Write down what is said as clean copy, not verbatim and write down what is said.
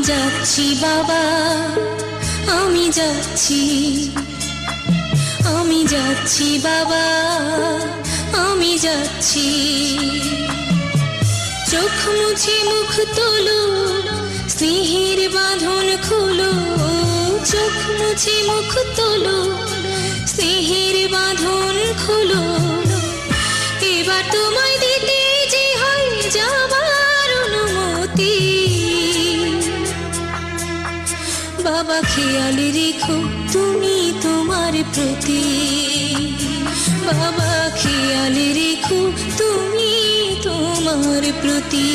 যাচ্ছি বাবা, আমি যাচ্ছি, আমি যাচ্ছি বাবা, আমি যাচ্ছি। চোখ মুছে মুখ তোলো, স্নেহের বাঁধন খোলো। চোখ মুছে মুখ তোলো, স্নেহের বাঁধন খোলো। এবার তোমায় দিতে যে হয় যাবার অনুমতি। বাবা খেয়াল রেখো তুমি তোমার প্রতি, বাবা খেয়াল রেখো তুমি তোমার প্রতি।